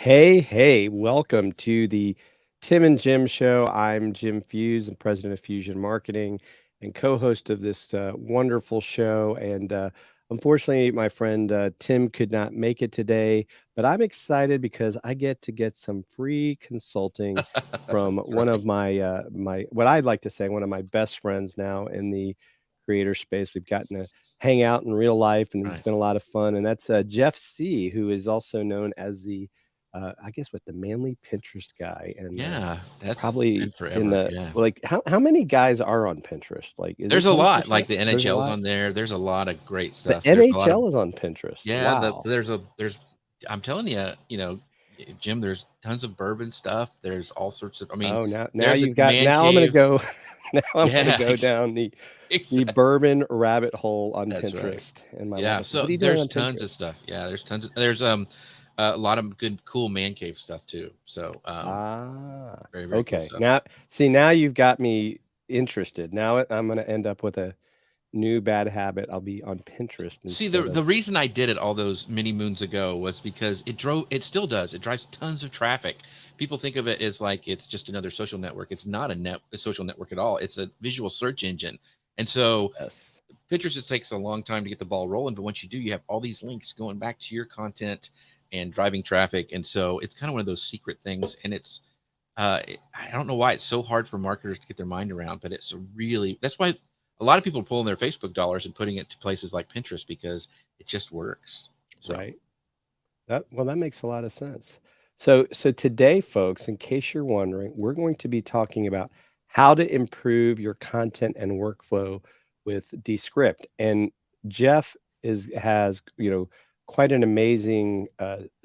Hey, welcome to the Tim and Jim show. I'm Jim Fuse, and president of Fusion Marketing and co-host of this wonderful show. And unfortunately, my friend Tim could not make it today, but I'm excited because I get some free consulting from That's one of right. my what I'd like to say one of my best friends now in the creator space. We've gotten to hang out in real life, and it's Right. been a lot of fun. And that's Jeff Sieh, who is also known as the I guess with the manly Pinterest guy, and Yeah, that's probably been in forever. the Yeah. like how many guys are on Pinterest? Like, is There's it a tons of lot, people? like the There's a NHL's lot. on there. There's a lot of great The stuff. There's a lot of NHL is on Pinterest. yeah, Wow. there's I'm telling you, Jim, there's tons of bourbon stuff. There's all sorts of Oh, now there's a you've got man now I'm gonna cave. go now I'm gonna Yeah, go down the exactly. bourbon rabbit hole on That's right. Pinterest in my Yeah, life. so What are you doing there's on tons of Pinterest? stuff. Yeah, there's a lot of good cool man cave stuff too. So, Ah, very, very cool okay. stuff. Now you've got me interested. Now I'm gonna end up with a new bad habit. I'll be on Pinterest See, the instead the of reason I did it all those many moons ago was because it still does. It drives tons of traffic. People think of it as like it's just another social network. It's not a social network at all. It's a visual search engine. And so yes. Pinterest, it takes a long time to get the ball rolling, but once you do, you have all these links going back to your content and driving traffic. And so it's kind of one of those secret things. And I don't know why it's so hard for marketers to get their mind around, but that's why a lot of people are pulling their Facebook dollars and putting it to places like Pinterest because it just works. So, Right. That makes a lot of sense. So today, folks, in case you're wondering, we're going to be talking about how to improve your content and workflow with Descript. And Jeff is has, quite an amazing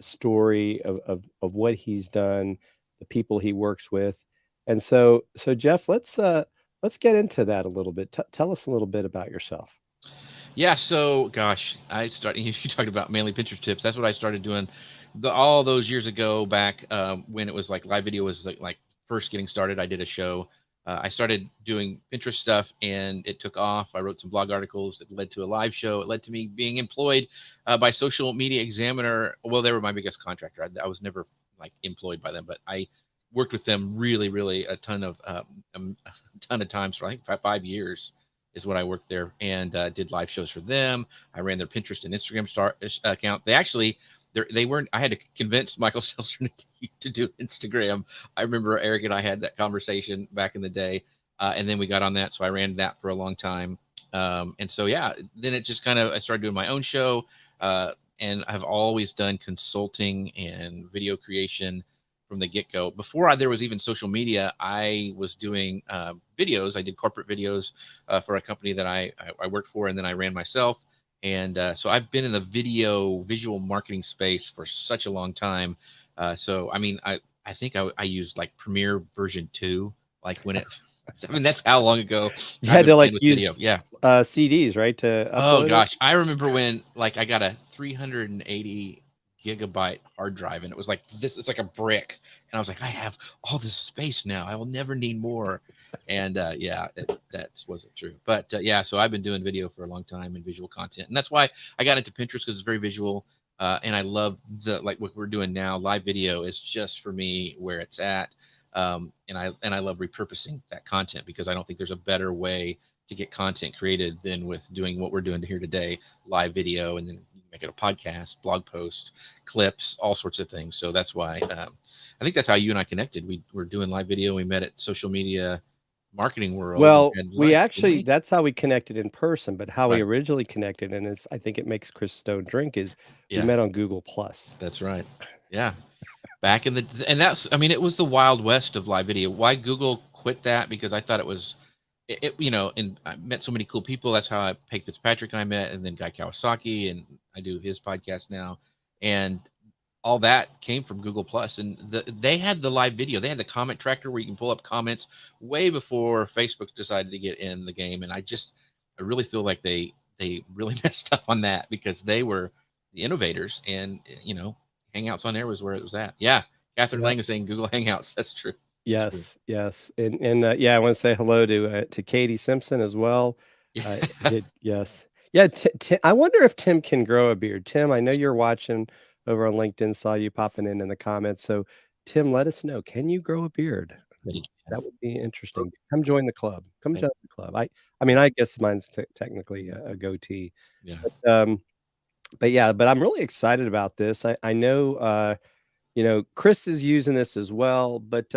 story of what he's done, the people he works with. And so Jeff, let's get into that a little bit. Tell us a little bit about yourself. yeah. So, gosh, you talked about mainly Pinterest tips. That's what I started doing all those years ago back when it was like live video was like first getting started. I did a show. I started doing Pinterest stuff and it took off. I wrote some blog articles that led to a live show. It led to me being employed by Social Media Examiner. Well, they were my biggest contractor. I was never like employed by them, but I worked with them really, really a ton of times for I think 5 years is what I worked there and did live shows for them. I ran their Pinterest and Instagram account. They weren't. I had to convince Michael Stelzner to do Instagram. I remember Eric and I had that conversation back in the day, and then we got on that. So I ran that for a long time, and so yeah, then it just kind of I started doing my own show, and I've always done consulting and video creation from the get go. There was even social media, I was doing videos. I did corporate videos for a company that I worked for, and then I ran myself. And so I've been in the visual marketing space for such a long time. So I mean, I think I used like Premiere version 2, like when it. I mean, that's how long ago You I've had been to playing like with video. use Yeah. CDs, right, to Oh upload it? gosh, I remember when like I got a 380 gigabyte hard drive and it was like this, it's like a brick, and I was like, I have all this space now, I will never need more. And yeah, that wasn't true, but yeah, so I've been doing video for a long time and visual content, and that's why I got into Pinterest because it's very visual. And I love the like what we're doing now. Live video is just for me where it's at. And I love repurposing that content because I don't think there's a better way to get content created than with doing what we're doing here today, live video, and then you make it a podcast, blog post, clips, all sorts of things. So that's why I think that's how you and I connected. We were doing live video. We met at Social Media Marketing World and Well, had we lunch, didn't actually we? that's how we connected in person, but how we Right. originally connected, and it's I think it makes Chris Stone drink, is we Yeah, met on Google Plus. that's right. Yeah. Back in the and that's I mean it was the wild west of live video. Why Google quit that? Because I thought it was and I met so many cool people. That's how Peg Fitzpatrick and I met, and then Guy Kawasaki, and I do his podcast now, and all that came from Google Plus. And they had the live video. They had the comment tracker where you can pull up comments way before Facebook decided to get in the game. And I really feel like they really messed up on that because they were the innovators, and Hangouts on there was where it was at. Yeah, Catherine Yep. Lang is saying Google Hangouts. That's true. That's true. Yes, and yeah, I wanna say hello to Katie Simpson as well. Yeah. Yes. Yeah, I wonder if Tim can grow a beard. Tim, I know you're watching, over on LinkedIn saw you popping in the comments. So, Tim, let us know. Can you grow a beard? But he That can. would be interesting. Come join the club. Come Right. join the club. I mean, I guess mine's technically a goatee, Yeah. but yeah, but I'm really excited about this. I know Chris is using this as well, but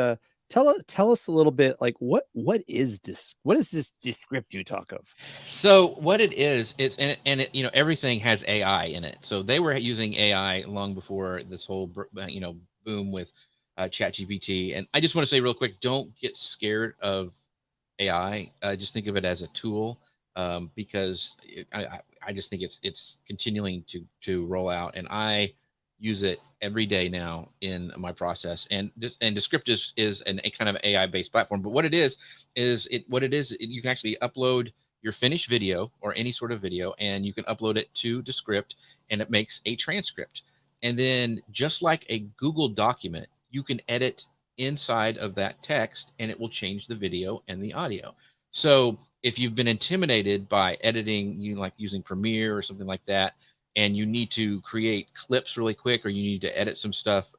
tell us a little bit like what is this Descript you talk of? So what it is, it's and it, everything has AI in it. So they were using AI long before this whole boom with ChatGPT. And I just want to say real quick, don't get scared of AI. Just think of it as a tool, because I just think it's continuing to roll out, and I use it every day now in my process. And Descript is a kind of AI based platform. But what it is you can actually upload your finished video or any sort of video, and you can upload it to Descript, and it makes a transcript. And then just like a Google document, you can edit inside of that text, and it will change the video and the audio. So if you've been intimidated by editing, like using Premiere or something like that, and you need to create clips really quick, or you need to edit some stuff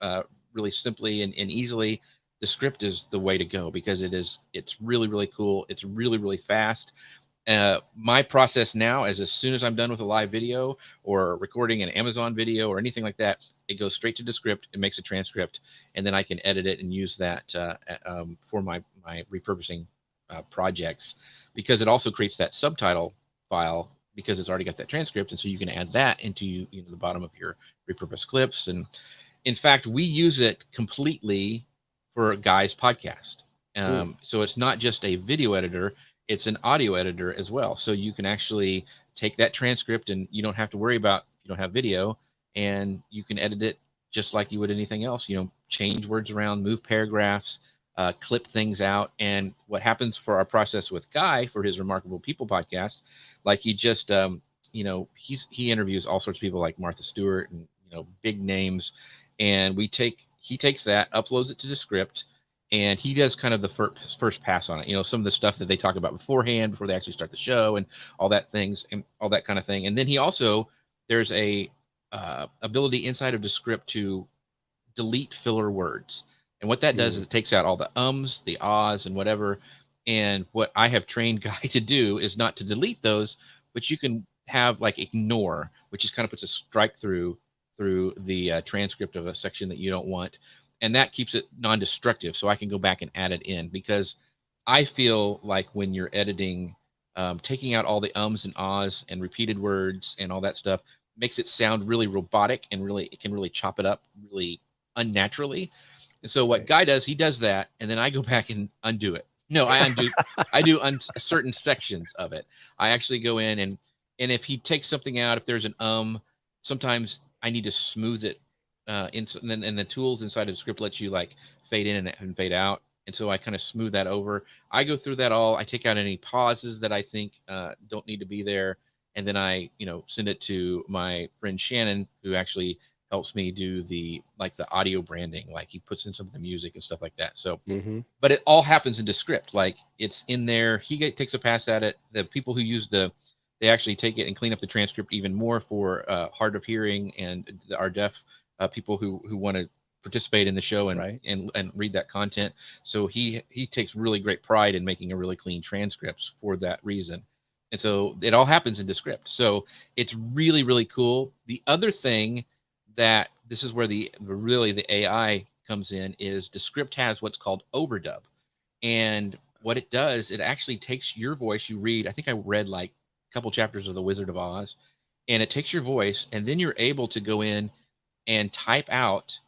really simply and easily, Descript is the way to go, because it's really, really cool. It's really, really fast. My process now is, as soon as I'm done with a live video or recording an Amazon video or anything like that, it goes straight to Descript. It makes a transcript, and then I can edit it and use that for my repurposing projects, because it also creates that subtitle file, because it's already got that transcript, and so you can add that into the bottom of your repurposed clips. And in fact, we use it completely for Guy's podcast. So it's not just a video editor, it's an audio editor as well. So you can actually take that transcript, and you don't have to worry about if you don't have video, and you can edit it just like you would anything else. Change words around, move paragraphs, clip things out. And what happens for our process with Guy for his Remarkable People podcast, like he just he interviews all sorts of people like Martha Stewart and big names, and he takes that, uploads it to Descript, and he does kind of the first pass on it. Some of the stuff that they talk about beforehand, before they actually start the show, and all that kind of thing. And then there's a ability inside of Descript to delete filler words. And what that does is it takes out all the ums, the ahs, and whatever. And what I have trained Guy to do is not to delete those, but you can have like ignore, which is kind of puts a strike through the transcript of a section that you don't want. And that keeps it non-destructive. So I can go back and add it in, because I feel like when you're editing, taking out all the ums and ahs and repeated words and all that stuff makes it sound really robotic, and it can really chop it up really unnaturally. And so what Guy does, he does that, and then I go back and undo it. No, I do certain sections of it. I actually go in, and if he takes something out, if there's an sometimes I need to smooth it. And the tools inside of Descript let you like fade in and fade out. And so I kind of smooth that over. I go through that all. I take out any pauses that I think don't need to be there. And then I, send it to my friend Shannon, who actually helps me do the audio branding. Like, he puts in some of the music and stuff like that. So, but it all happens in Descript. Like, it's in there. He takes a pass at it. The people who use they actually take it and clean up the transcript even more for hard of hearing and our deaf people who want to participate in the show and read that content. So he takes really great pride in making a really clean transcripts for that reason. And so it all happens in Descript. So it's really, really cool. The other thing that this is where the AI comes in is Descript has what's called overdub. And what it does, it actually takes your voice. You read, I think I read like a couple chapters of The Wizard of Oz, and it takes your voice, and then you're able to go in and type out,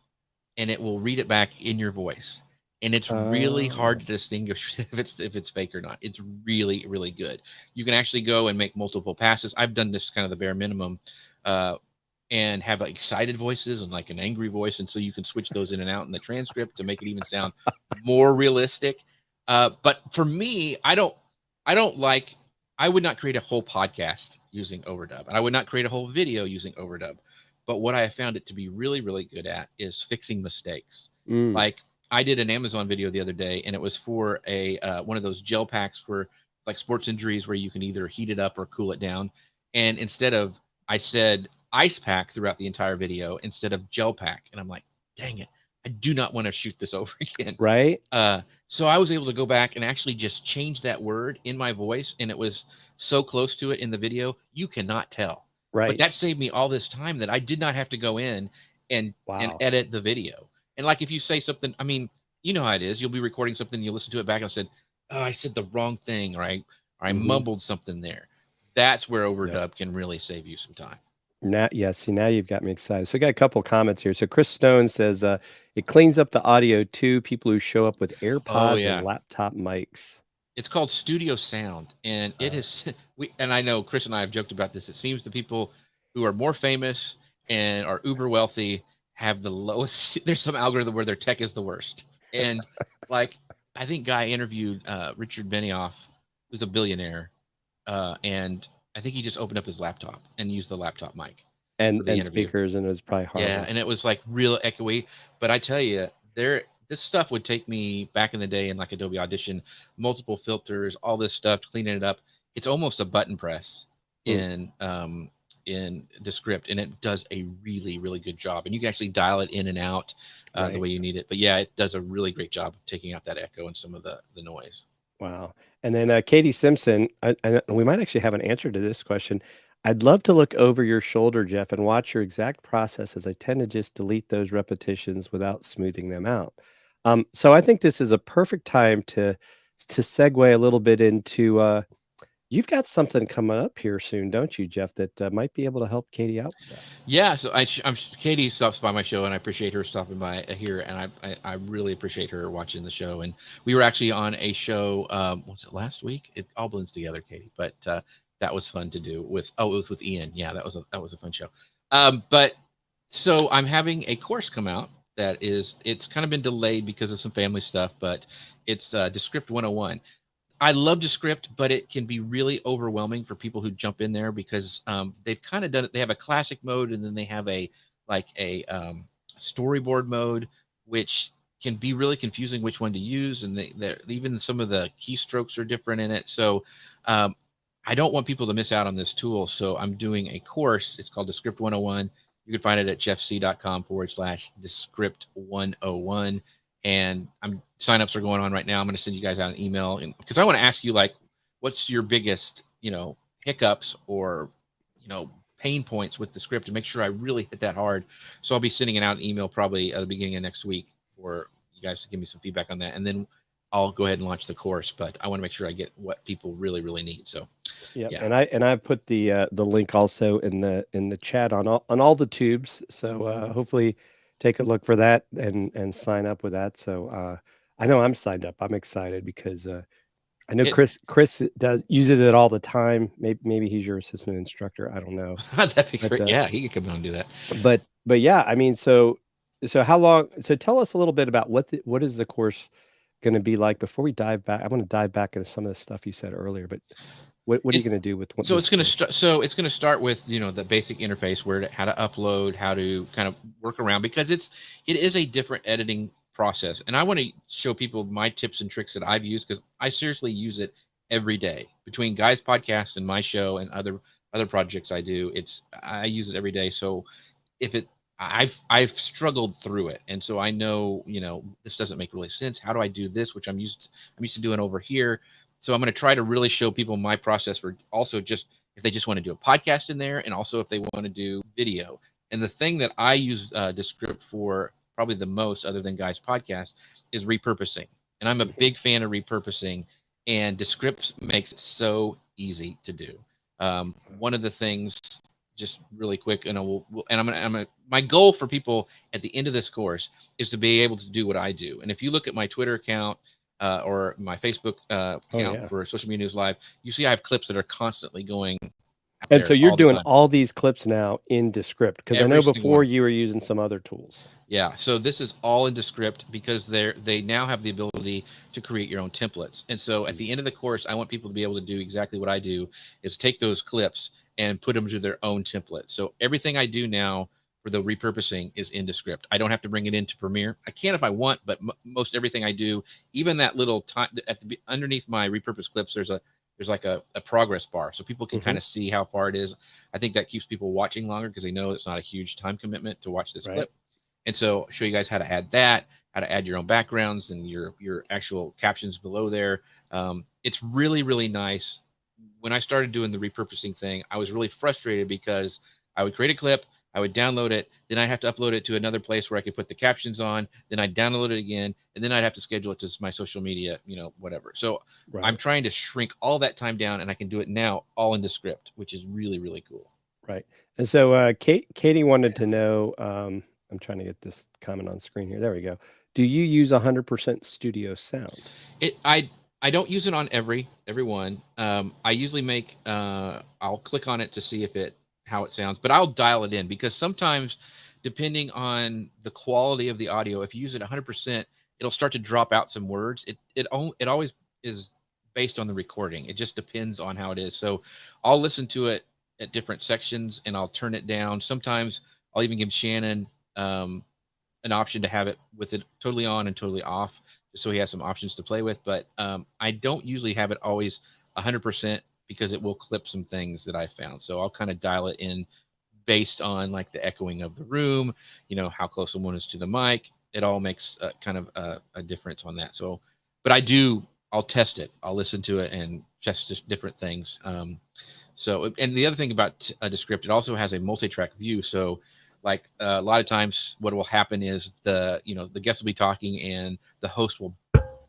and it will read it back in your voice. And it's really hard to distinguish if it's fake or not. It's really, really good. You can actually go and make multiple passes. I've done this kind of the bare minimum, and have excited voices and like an angry voice. And so you can switch those in and out in the transcript to make it even sound more realistic. But for me, I would not create a whole podcast using overdub, and I would not create a whole video using overdub. But what I have found it to be really, really good at is fixing mistakes. Like, I did an Amazon video the other day, and it was for one of those gel packs for like sports injuries, where you can either heat it up or cool it down. And instead of, I said, ice pack throughout the entire video instead of gel pack. And I'm like, dang it, I do not want to shoot this over again. Right? So I was able to go back and actually just change that word in my voice, and it was so close to it in the video, you cannot tell. But Right. that saved me all this time that I did not have to go in and Wow. edit the video. And like if you say something, I mean, you know how it is. You'll be recording something, you listen to it back, and I said, "Oh, I said the wrong thing," or I Mhm. mumbled something there. That's where Yep. overdub can really save you some time. Now, yeah, see, now you've got me excited. So I got a couple comments here. So Chris Stone says, it cleans up the audio too. People who show up with Oh AirPods and yeah. laptop mics. It's called Studio Sound, and it Uh, is and I know Chris and I have joked about this. It seems the people who are more famous and are uber wealthy have the lowest. There's some algorithm where their tech is the worst, and like I think Guy interviewed Richard Benioff, who's a billionaire, and I think he just opened up his laptop and used the laptop mic for the and interview. speakers, and it was probably Yeah, horrible. and it was like real echoey. But I tell you, this stuff would take me back in the day in like Adobe Audition, multiple filters, all this stuff, cleaning it up. It's almost a button press Hmm. in Descript, and it does a really, really good job. And you can actually dial it in and out the Right. way you need it. But yeah, it does a really great job of taking out that echo and some of the noise. Wow. And then Katie Simpson, and we might actually have an answer to this question. I'd love to look over your shoulder, Jeff, and watch your exact process as I tend to just delete those repetitions without smoothing them out. So I think this is a perfect time to segue a little bit into you've got something coming up here soon, don't you, Jeff, that might be able to help Katie out with that. Yeah, so Katie stops by my show, and I appreciate her stopping by here, and I really appreciate her watching the show. And we were actually on a show, was it last week? It all blends together, Katie, but that was fun to do with. Oh, it was with Ian. Yeah, that was a fun show. But so I'm having a course come out that it's kind of been delayed because of some family stuff, but it's Descript 101. I love Descript, but it can be really overwhelming for people who jump in there because they've kind of done it. They have a classic mode, and then they have a storyboard mode, which can be really confusing which one to use. And even some of the keystrokes are different in it. So I don't want people to miss out on this tool. So I'm doing a course. It's called Descript 101. You can find it at jeffsieh.com/Descript 101. And signups are going on right now. I'm going to send you guys out an email, and because I want to ask you, like, what's your biggest, hiccups or, pain points with the script, and make sure I really hit that hard. So I'll be sending it out an email probably at the beginning of next week for you guys to give me some feedback on that. And then I'll go ahead and launch the course, but I want to make sure I get what people really, really need. So Yep, yeah. and I've put the link also in the chat on all the tubes. So hopefully take a look for that and sign up with that. So I know I'm signed up. I'm excited because I know It Chris does uses it all the time. Maybe he's your assistant instructor. I don't know, that'd be but great. Yeah, he could come on and do that. but yeah, I mean, so how long? So tell us a little bit about what is the course going to be like before we dive back. I want to dive back into some of the stuff you said earlier, but what are you It's going to do with so this it's going to course? start. So it's going to start with the basic interface, how to upload, how to kind of work around, because it is a different editing process, and I want to show people my tips and tricks that I've used because I seriously use it every day between Guys Podcast and my show and other projects I do. I use it every day. So if it I've struggled through it, and so I know this doesn't make really sense. How do I do this, which I'm used to doing over here? So I'm going to try to really show people my process for also just if they just want to do a podcast in there, and also if they want to do video. And the thing that I use Descript for probably the most, other than Guys Podcast, is repurposing. And I'm a Mhm. big fan of repurposing, and Descript makes it so easy to do. One of the things, just really quick, and my goal for people at the end of this course is to be able to do what I do. And if you look at my Twitter account or my Facebook Oh account yeah. for Social Media News Live, you see I have clips that are constantly going out And so there you're all the doing time, all these clips now in Descript because I every know single before one. you were using some other tools. Yeah, so this is all in Descript because they now have the ability to create your own templates. And so at Mm. the end of the course, I want people to be able to do exactly what I do, is take those clips and put them to their own template. So everything I do now for the repurposing is in Descript. I don't have to bring it into Premiere. I can if I want, but most everything I do, even that little time underneath my repurpose clips, there's there's like a progress bar, so people can kind Mhm. of see how far it is. I think that keeps people watching longer because they know it's not a huge time commitment to watch this Right. clip. And so I'll show you guys how to add that, how to add your own backgrounds and your actual captions below there. It's really, really nice. When I started doing the repurposing thing, I was really frustrated because I would create a clip, I would download it, then I'd have to upload it to another place where I could put the captions on, then I'd download it again, and then I'd have to schedule it to my social media, whatever. So I'm Right. trying to shrink all that time down, and I can do it now all in Descript, which is really, really cool. Right. And so, Katie wanted to know, I'm trying to get this comment on screen here. There we go. Do you use 100% studio sound? I don't use it on every one. I usually make I'll click on it to see if it how it sounds, but I'll dial it in because sometimes depending on the quality of the audio, if you use it 100%, it'll start to drop out some words. It always is based on the recording. It just depends on how it is. So I'll listen to it at different sections and I'll turn it down. Sometimes I'll even give Shannon an option to have it with it totally on and totally off, just so he has some options to play with. But I don't usually have it always 100% because it will clip some things that I found. So I'll kind of dial it in based on like the echoing of the room, how close someone is to the mic. It all makes kind of a difference on that. So, but I'll test it. I'll listen to it and test just different things. So, and the other thing about Descript, it also has a multi-track view. So like a lot of times what will happen is the guest will be talking and the host will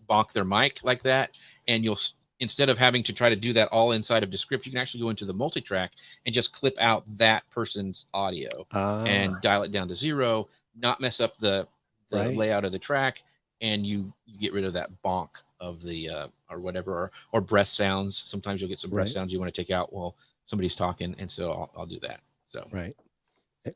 bonk their mic like that, and you'll, instead of having to try to do that all inside of Descript, you can actually go into the multi-track and just clip out that person's audio and Ah, dial it down to 0, not mess up the right. layout of the track, and you get rid of that bonk of the or whatever, or breath sounds. Sometimes you'll get some breath Right. sounds you want to take out while somebody's talking, and so I'll do that. So Right.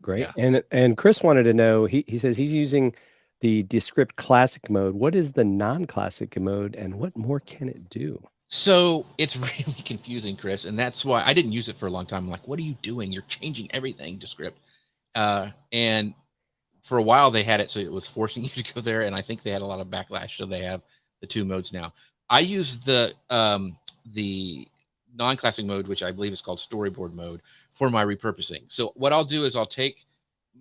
Great. yeah. And Chris wanted to know, he says he's using the Descript classic mode. What is the non-classic mode and what more can it do? So it's really confusing, Chris, and that's why I didn't use it for a long time. I'm like, what are you doing? You're changing everything to Script. And for a while they had it so it was forcing you to go there, and I think they had a lot of backlash, so they have the two modes now. I use the non-classic mode, which I believe is called storyboard mode, for my repurposing. So what I'll do is I'll take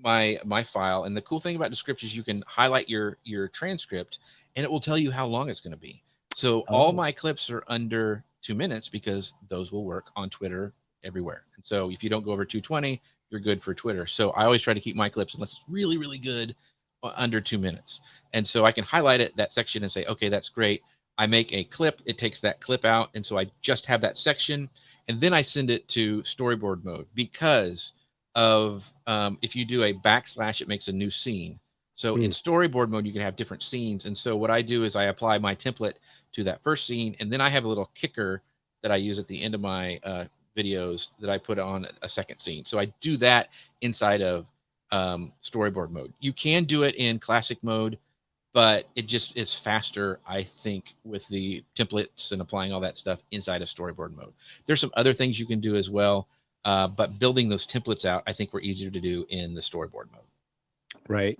my file, and the cool thing about Descript is you can highlight your transcript and it will tell you how long it's going to be. So all Oh, my clips are under 2 minutes because those will work on Twitter everywhere. And so if you don't go over 220, you're good for Twitter. So I always try to keep my clips, unless it's really, really good, under 2 minutes. And so I can highlight it, that section, and say, okay, that's great. I make a clip, it takes that clip out. And so I just have that section. And then I send it to storyboard mode because of if you do a backslash, it makes a new scene. So in mm, storyboard mode, you can have different scenes. And so what I do is I apply my template to that first scene, and then I have a little kicker that I use at the end of my videos that I put on a second scene. So I do that inside of storyboard mode. You can do it in classic mode, but it's faster, I think, with the templates and applying all that stuff inside of storyboard mode. There's some other things you can do as well, but building those templates out, I think, were easier to do in the storyboard mode. right.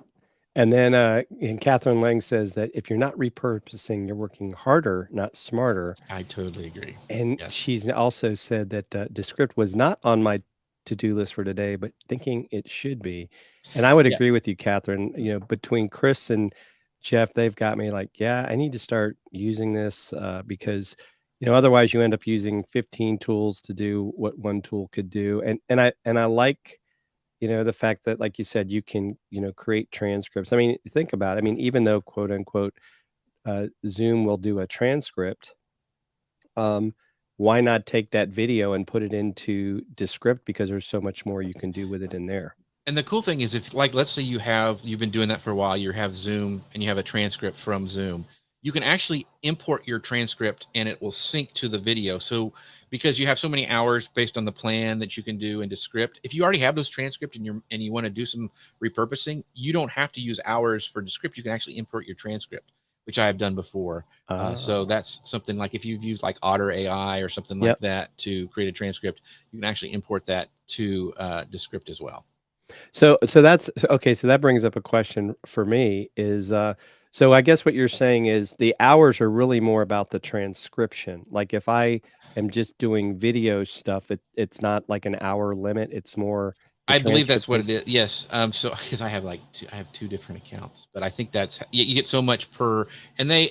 And then, and Catherine Lang says that if you're not repurposing, you're working harder, not smarter. I totally agree. And Yes. she's also said that Descript was not on my to-do list for today, but thinking it should be. And I would Yeah. agree with you, Catherine. Between Chris and Jeff, they've got me like, yeah, I need to start using this because otherwise you end up using 15 tools to do what one tool could do. And I like the fact that, like you said, you can create transcripts. I mean, think about it. I mean, even though quote unquote Zoom will do a transcript, um, why not take that video and put it into Descript because there's so much more you can do with it in there. And the cool thing is, if, like, let's say you've been doing that for a while, you have Zoom and you have a transcript from Zoom, you can actually import your transcript and it will sync to the video. So because you have so many hours based on the plan that you can do in Descript, if you already have those transcripts and you want to do some repurposing, you don't have to use hours for Descript. You can actually import your transcript, which I have done before. So Oh, that's something, like if you've used like Otter AI or something like yep. that to create a transcript, you can actually import that to Descript as well. So that's okay. So that brings up a question for me: is So I guess what you're saying is the hours are really more about the transcription. Like if I am just doing video stuff, it's not like an hour limit. It's more the I believe that's transcript what it is. is. Yes. So because I have like I have two different accounts, but I think that's you get so much per, and they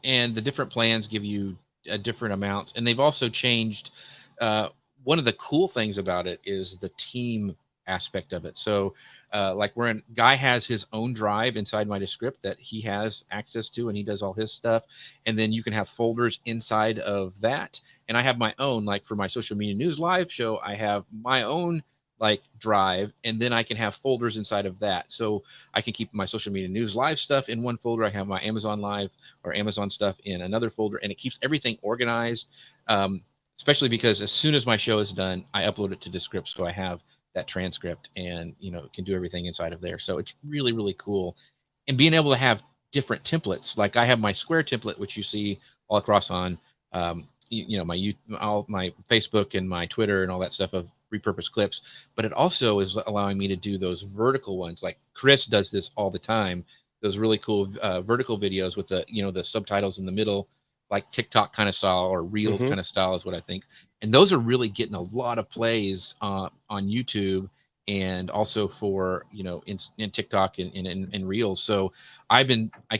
and the different plans give you different amounts, and they've also changed. Uh, One of the cool things about it is the team aspect of it. So, like, guy has his own drive inside my Descript that he has access to, and he does all his stuff. And then you can have folders inside of that, and I have my own. Like for my social media news live show, I have my own like drive, and then I can have folders inside of that. So I can keep my social media news live stuff in one folder. I have my Amazon live or Amazon stuff in another folder, and it keeps everything organized. Especially because as soon as my show is done, I upload it to Descript, so I have that transcript, and can do everything inside of there. So it's really really cool, and being able to have different templates. Like I have my square template, which you see all across on all my Facebook and my Twitter and all that stuff of repurposed clips, but it also is allowing me to do those vertical ones. Like Chris does this all the time, those really cool vertical videos with the subtitles in the middle, like TikTok kind of style or Reels Mhm. kind of style is what I think. And those are really getting a lot of plays on YouTube, and also for in TikTok and Reels. So I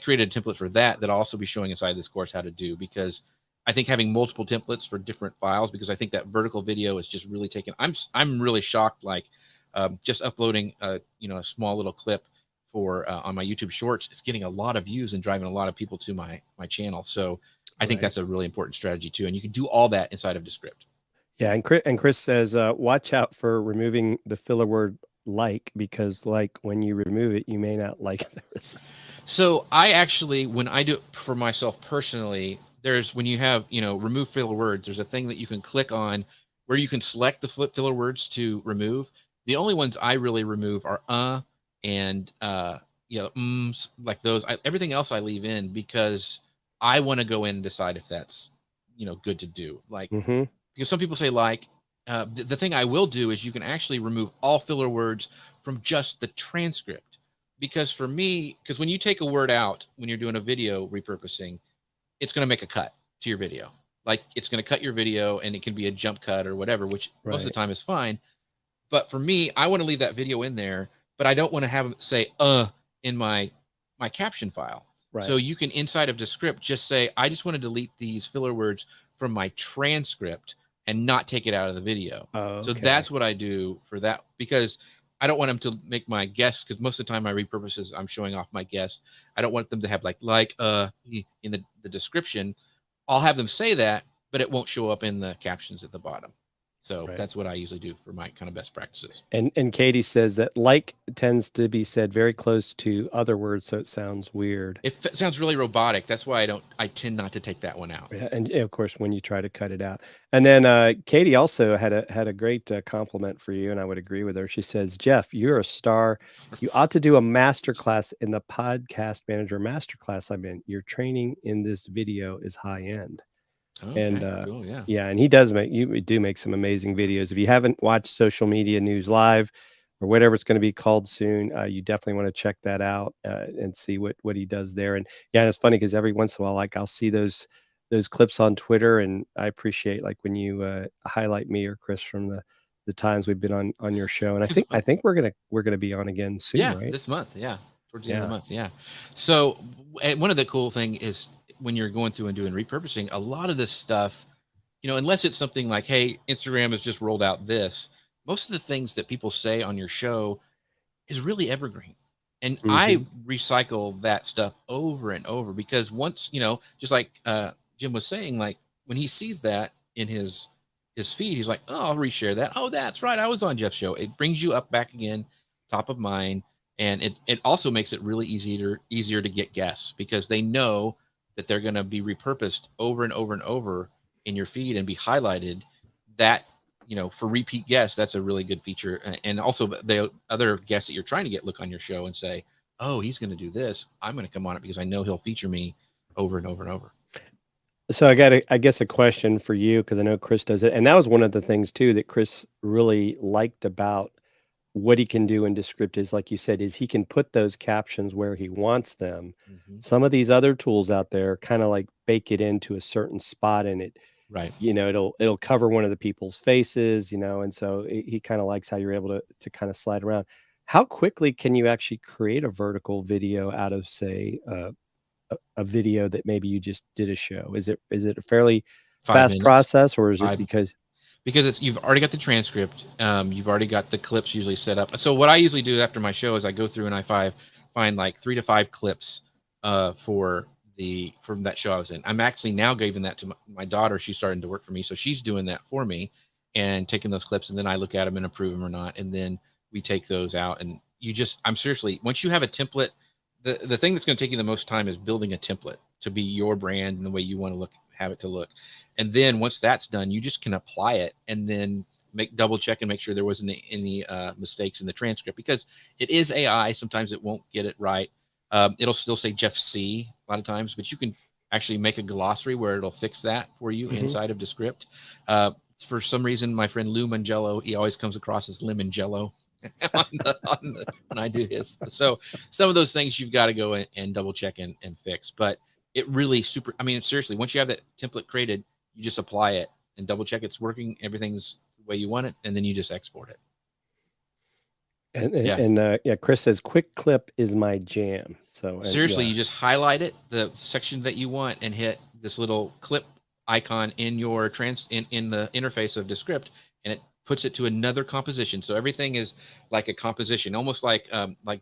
created a template for that I'll also be showing inside this course how to do, because I think having multiple templates for different files, because I think that vertical video is just really taken. I'm really shocked. Like just uploading a small little clip for on my YouTube Shorts, it's getting a lot of views and driving a lot of people to my channel. So I think Right. that's a really important strategy too, and you can do all that inside of Descript. Yeah, and Chris says, watch out for removing the filler word like, because like when you remove it, you may not like the result. So I actually, when I do it for myself personally, there's when you have remove filler words, there's a thing that you can click on where you can select the filler words to remove. The only ones I really remove are and like those. Everything else I leave in because I want to go in and decide if that's good to do. Like Mhm. because some people say like the thing I will do is you can actually remove all filler words from just the transcript, because for me, because when you take a word out when you're doing a video repurposing, it's going to make a cut to your video. Like it's going to cut your video, and it can be a jump cut or whatever, which most of the Right. time is fine. But for me, I want to leave that video in there, but I don't want to have it say in my caption file. So Right. you can inside of Descript just say, I just want to delete these filler words from my transcript and not take it out of the video. Oh, So okay. that's what I do for that, because I don't want them to make my guests, because most of the time my repurposes, I'm showing off my guests. I don't want them to have in the description. I'll have them say that, but it won't show up in the captions at the bottom. So Right. that's what I usually do for my kind of best practices. And Katie says that like tends to be said very close to other words, so it sounds weird. It sounds really robotic. That's why I tend not to take that one out. Yeah, and of course, when you try to cut it out. And then, Katie also had a great, compliment for you, and I would agree with her. She says, "Jeff, you're a star. You ought to do a master class in the podcast manager master class I'm in. Your training in this video is high end." And, Okay, cool. Yeah. yeah, and he does make some amazing videos. If you haven't watched Social Media News Live or whatever it's gonna be called soon, you definitely wanna check that out, and see what he does there. And, yeah, and it's funny because every once in a while, like, I'll see those clips on Twitter, and I appreciate, like, when you, highlight me or Chris from the times we've been on your show. And I Because think I think we're gonna be on again soon, yeah, right? this month. Yeah, towards the end of the Yeah. month. Yeah. So and one of the cool thing is when you're going through and doing repurposing, a lot of this stuff, unless it's something like, hey, Instagram has just rolled out this. Most of the things that people say on your show is really evergreen. And I Mhm. recycle that stuff over and over, because once, just like Jim was saying, like when he sees that in his feed, he's like, oh, I'll reshare that. Oh, that's right. I was on Jeff's show. It brings you up back again, top of mind. And it also makes it really easier to get guests, because they know that they're going to be repurposed over and over and over in your feed and be highlighted. That for repeat guests, that's a really good feature. And also the other guests that you're trying to get look on your show and say, oh, he's going to do this. I'm going to come on it because I know he'll feature me over and over and over. So I guess a question for you, because I know Chris does it, and that was one of the things too that Chris really liked about what he can do in Descript is, like you said, is he can put those captions where he wants them. Hmm. Some of these other tools out there kind of like bake it into a certain spot, and it, Right. it'll cover one of the people's faces, and so he kind of likes how you're able to kind of slide around. How quickly can you actually create a vertical video out of, say, a video that maybe you just did a show? Is it a fairly 5 minutes. fast process, or is it Five. because Because you've already got the transcript, you've already got the clips usually set up. So what I usually do after my show is I go through and find like 3 to 5 clips for from that show I was in. I'm actually now giving that to my daughter. She's starting to work for me, so she's doing that for me and taking those clips, and then I look at them and approve them or not, and then we take those out. And I'm seriously, once you have a template, the thing that's going to take you the most time is building a template to be your brand and the way you want to have it to look. And then once that's done, you just can apply it and then double check and make sure there wasn't any mistakes in the transcript, because it is AI. Sometimes it won't get it right. It'll still say Jeff Sieh a lot of times, but you can actually make a glossary where it'll fix that for you inside of Descript. For some reason, my friend Lou Mangello, he always comes across as Lemon Jello when I do his. So some of those things you've got to go and double check and fix. But it really I mean, seriously, once you have that template created, you just apply it and double check it's working, everything's the way you want it, and then you just export it. Yeah, Chris says quick clip is my jam. So Seriously, you just highlight it, the section that you want, and hit this little clip icon in your in the interface of Descript, and it puts it to another composition. So everything is like a composition, almost like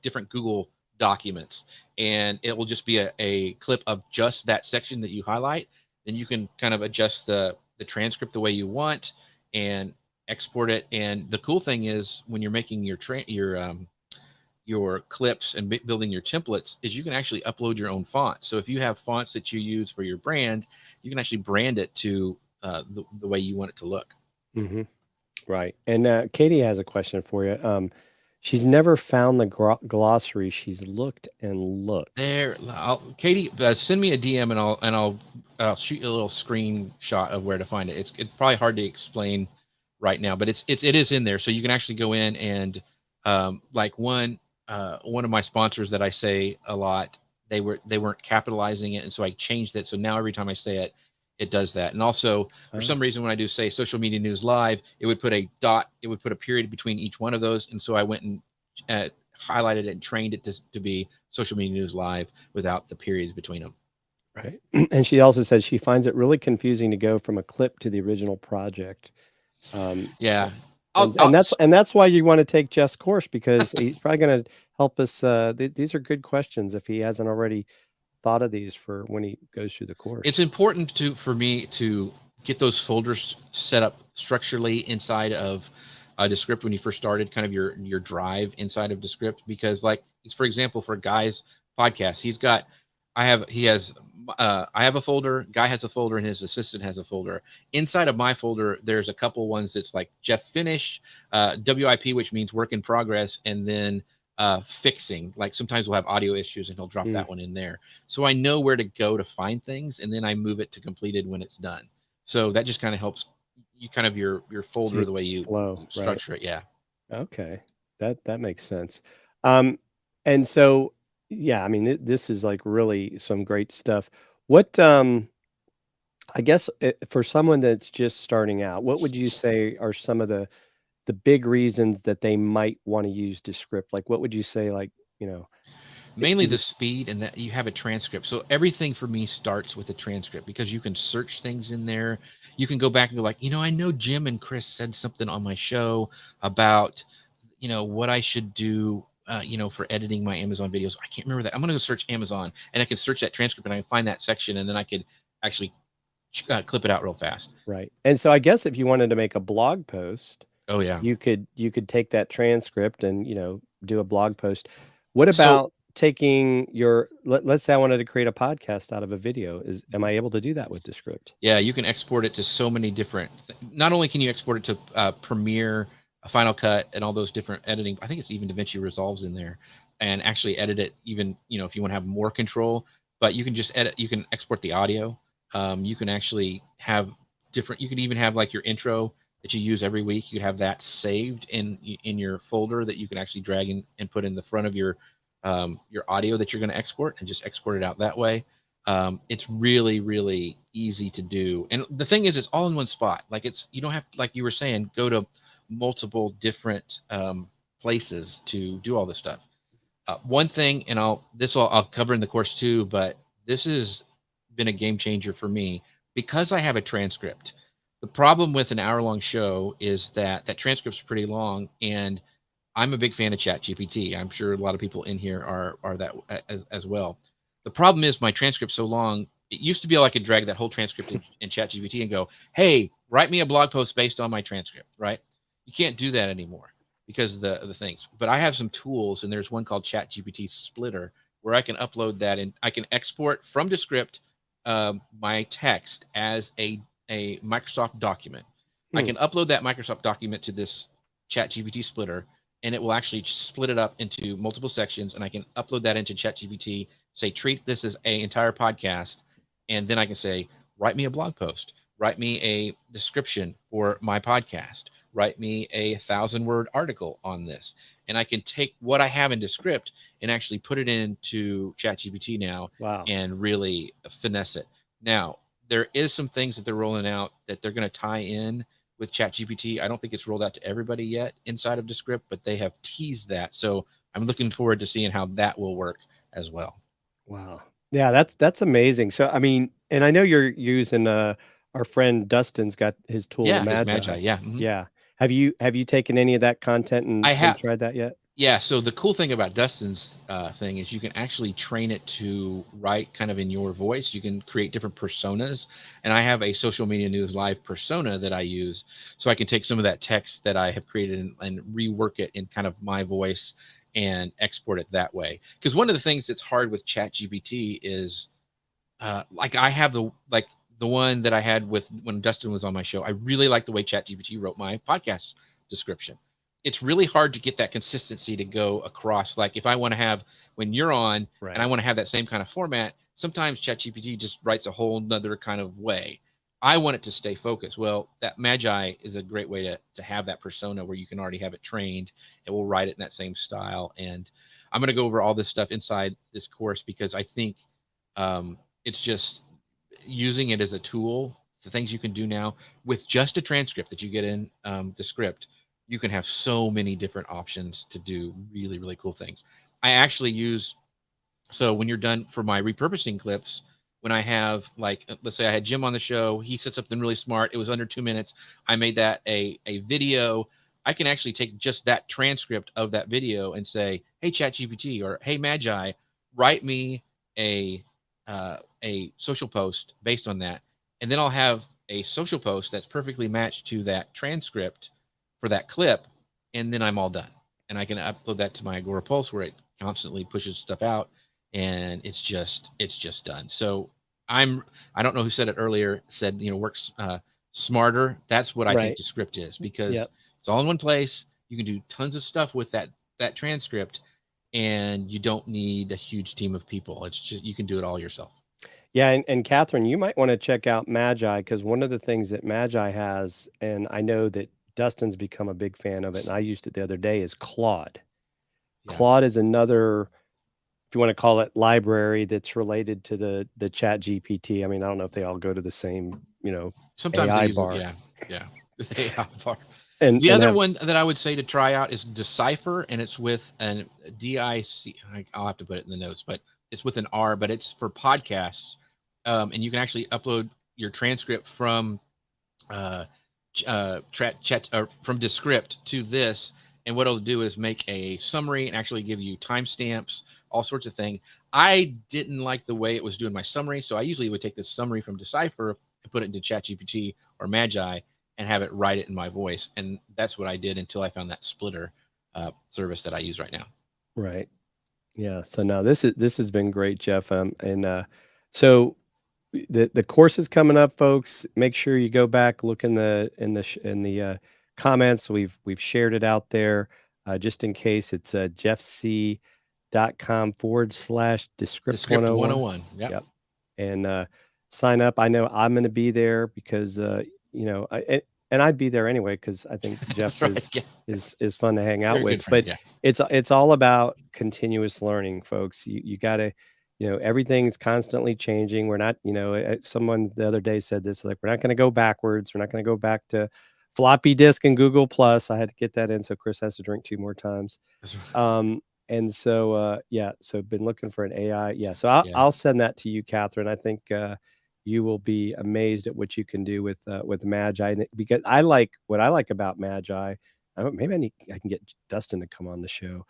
different Google documents, and it will just be a clip of just that section that you highlight. Then you can kind of adjust the transcript the way you want and export it. And the cool thing is, when you're making your clips and building your templates, is you can actually upload your own fonts. So if you have fonts that you use for your brand, you can actually brand it to the way you want it to look. Mm-hmm. Right. And Katie has a question for you. She's never found the glossary. She's looked and looked. There, Katie, send me a DM and I'll shoot you a little screenshot of where to find it. It's probably hard to explain right now, but it is in there, so you can actually go in and like one of my sponsors that I say a lot, they weren't capitalizing it, and so I changed it. So now every time I say it, it does that. And also, for some reason, when I do say social media news live, it would put a dot, it would put a period between each one of those. And so I went and highlighted it and trained it to be social media news live without the periods between them. Right. And she also says she finds it really confusing to go from a clip to the original project. Yeah. And that's why you want to take Jeff's course, because he's probably going to help us. These are good questions if he hasn't already thought of these for when he goes through the course. It's important for me to get those folders set up structurally inside of Descript when you first started, kind of your drive inside of Descript, because, like, for example, for Guy's podcast, I have a folder, Guy has a folder, and his assistant has a folder. Inside of my folder, there's a couple ones that's like Jeff finished, WIP, which means work in progress, and then fixing. Like sometimes we'll have audio issues and he'll drop that one in there. So I know where to go to find things, and then I move it to completed when it's done. So that just kind of helps you kind of your folder, the way you structure it. Yeah. Okay. That makes sense. And so, yeah, I mean, this is like really some great stuff. What, I guess for someone that's just starting out, what would you say are some of the big reasons that they might want to use Descript? Like, what would you say, like, mainly the speed, and that you have a transcript. So everything for me starts with a transcript, because you can search things in there. You can go back and go like, I know Jim and Chris said something on my show about, what I should do, for editing my Amazon videos. I can't remember that. I'm going to go search Amazon, and I can search that transcript and I can find that section, and then I could actually clip it out real fast. Right. And so I guess if you wanted to make a blog post, oh yeah, you could take that transcript and, do a blog post. What about taking let's say I wanted to create a podcast out of a video. Am I able to do that with Descript? Yeah, you can export it to so many different not only can you export it to Premiere, Final Cut, and all those different editing. I think it's even DaVinci Resolve's in there, and actually edit it even, if you want to have more control. But you can just you can export the audio. You can actually have you can even have like your intro that you use every week. You have that saved in your folder that you can actually drag in and put in the front of your audio that you're going to export, and just export it out that way. It's really, really easy to do. And the thing is, it's all in one spot. Like, you don't have to, like you were saying, go to multiple different places to do all this stuff. One thing, and I'll cover in the course too, but this has been a game changer for me because I have a transcript. The problem with an hour-long show is that transcript's pretty long, and I'm a big fan of ChatGPT. I'm sure a lot of people in here are that as well. The problem is my transcript's so long. It used to be I could drag that whole transcript in ChatGPT and go, "Hey, write me a blog post based on my transcript." Right? You can't do that anymore because of the things. But I have some tools, and there's one called ChatGPT Splitter, where I can upload that, and I can export from Descript my text as a Microsoft document. I can upload that Microsoft document to this ChatGPT Splitter, and it will actually split it up into multiple sections, and I can upload that into ChatGPT, say, treat this as an entire podcast, and then I can say, write me a blog post, write me a description for my podcast, write me a 1,000-word article on this. And I can take what I have in Descript and actually put it into ChatGPT now. Wow. And really finesse it. Now, there is some things that they're rolling out that they're going to tie in with ChatGPT. I don't think it's rolled out to everybody yet inside of Descript, but they have teased that. So I'm looking forward to seeing how that will work as well. Wow. Yeah, that's amazing. So, I mean, and I know you're using our friend Dustin's got his tool, the Yeah, his Magi. Magi. Yeah. Mhm. Yeah. Have you taken any of that content I and have. tried that yet? Yeah. So the cool thing about Dustin's thing is you can actually train it to write kind of in your voice. You can create different personas. And I have a social media news live persona that I use. So I can take some of that text that I have created and rework it in kind of my voice and export it that way. Because one of the things that's hard with ChatGPT is like I have the one that I had with when Dustin was on my show. I really like the way ChatGPT wrote my podcast description. It's really hard to get that consistency to go across. Like if I want to have when you're on and I want to have that same kind of format, sometimes ChatGPT just writes a whole nother kind of way. I want it to stay focused. Well, that Magi is a great way to have that persona where you can already have it trained. It will write it in that same style. And I'm going to go over all this stuff inside this course because I think it's just using it as a tool. The things you can do now with just a transcript that you get in Descript, you can have so many different options to do really, really cool things. I actually use, so when you're done for my repurposing clips, when I have like, let's say I had Jim on the show, he said something really smart. It was under 2 minutes. I made that a video. I can actually take just that transcript of that video and say, hey, ChatGPT, or hey, Magi, write me a social post based on that. And then I'll have a social post that's perfectly matched to that transcript for that clip. And then I'm all done. And I can upload that to my Agora Pulse where it constantly pushes stuff out. And it's just done. So I don't know who said it earlier, said, works smarter. That's what I think Right. Descript is, because Yep. it's all in one place. You can do tons of stuff with that transcript, and you don't need a huge team of people. It's just, you can do it all yourself. Yeah, and Catherine, you might want to check out Magi because one of the things that Magi has, and I know that Dustin's become a big fan of it, and I used it the other day, is Claude. Yeah. Claude is another, if you want to call it, library that's related to the Chat GPT. I mean, I don't know if they all go to the same, Sometimes AI they use it. bar. Yeah. The AI bar. And The other have, one that I would say to try out is Decipher, and it's with an DIC. I'll have to put it in the notes, but it's with an R, but it's for podcasts. And you can actually upload your transcript from from Descript to this. And what it'll do is make a summary and actually give you timestamps, all sorts of things. I didn't like the way it was doing my summary, so I usually would take this summary from Decipher and put it into ChatGPT or Magi and have it write it in my voice. And that's what I did until I found that Splitter service that I use right now. right. Yeah. So now this has been great, Jeff. And so the course is coming up, folks. Make sure you go back, look in the comments. We've shared it out there just in case. It's jeffsieh.com/Descript Descript 101. 101. Yep. And sign up. I know I'm going to be there because and I'd be there anyway because I think That's Jeff right. Yeah. is fun to hang out You're a with. good friend. But Yeah. it's all about continuous learning, folks. You got to, everything's constantly changing. We're not, someone the other day said this, like, we're not going to go backwards. We're not going to go back to floppy disk and Google Plus. I had to get that in, so Chris has to drink 2 more times. That's right. And so, yeah, so been looking for an AI. Yeah, so Yeah. I'll send that to you, Catherine. I think you will be amazed at what you can do with Magi, because what I like about Magi. Maybe I can get Dustin to come on the show.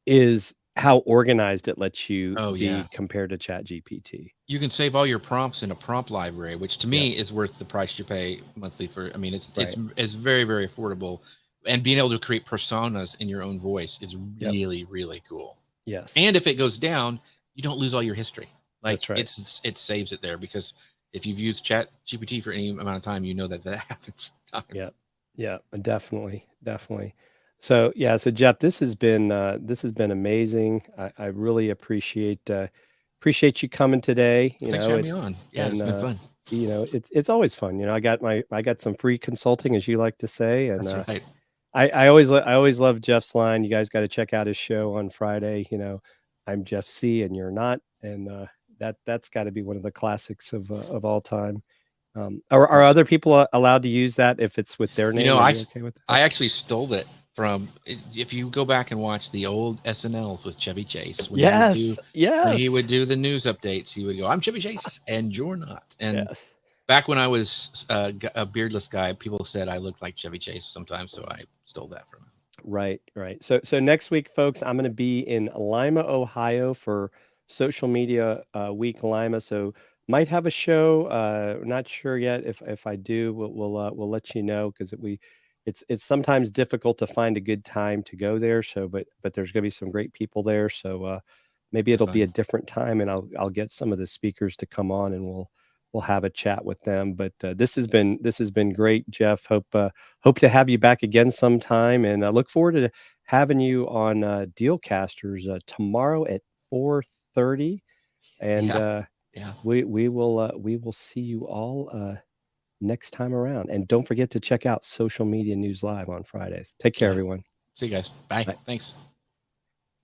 Is how organized it lets you Oh yeah. be compared to Chat GPT. You can save all your prompts in a prompt library, which to Yep. me is worth the price you pay monthly for. I mean, Right. it's very very affordable, and being able to create personas in your own voice is Yep. really really cool. Yes. And if it goes down, you don't lose all your history. Like That's right. it saves it there, because if you've used Chat GPT for any amount of time, you know that happens Yeah. sometimes. Yeah, definitely, definitely. So yeah, so Jeff, this has been amazing. I really appreciate you coming today. Well, thanks for having me on. Yeah, And it's been fun. it's always fun. I got some free consulting, as you like to say, and That's right. I always love Jeff's line. You guys got to check out his show on Friday. I'm Jeff Sieh and you're not, and that's got to be one of the classics of all time. Are Yes. other people allowed to use that if it's with their You know, name? Are you okay with that? I actually stole it from. If you go back and watch the old SNLs with Chevy Chase, Yes, when he would yes, do the news updates, he would go, "I'm Chevy Chase, and you're not." And yes. back when I was a beardless guy, people said I looked like Chevy Chase sometimes, so I stole that from him. Right, right. So next week, folks, I'm going to be in Lima, Ohio for Social Media Week Lima. So might have a show. Not sure yet. If I do, we'll let you know, because it's sometimes difficult to find a good time to go there. So but there's going to be some great people there. So maybe So it'll be fun. a different time, and I'll get some of the speakers to come on, and we'll have a chat with them. But this has been great, Jeff. Hope to have you back again sometime, and I look forward to having you on Dealcasters tomorrow at 4:30, and Yeah, yeah. we will see you all next time around. And don't forget to check out Social Media News Live on Fridays. Take care, Yeah. everyone. See you guys. Bye. Bye. Thanks.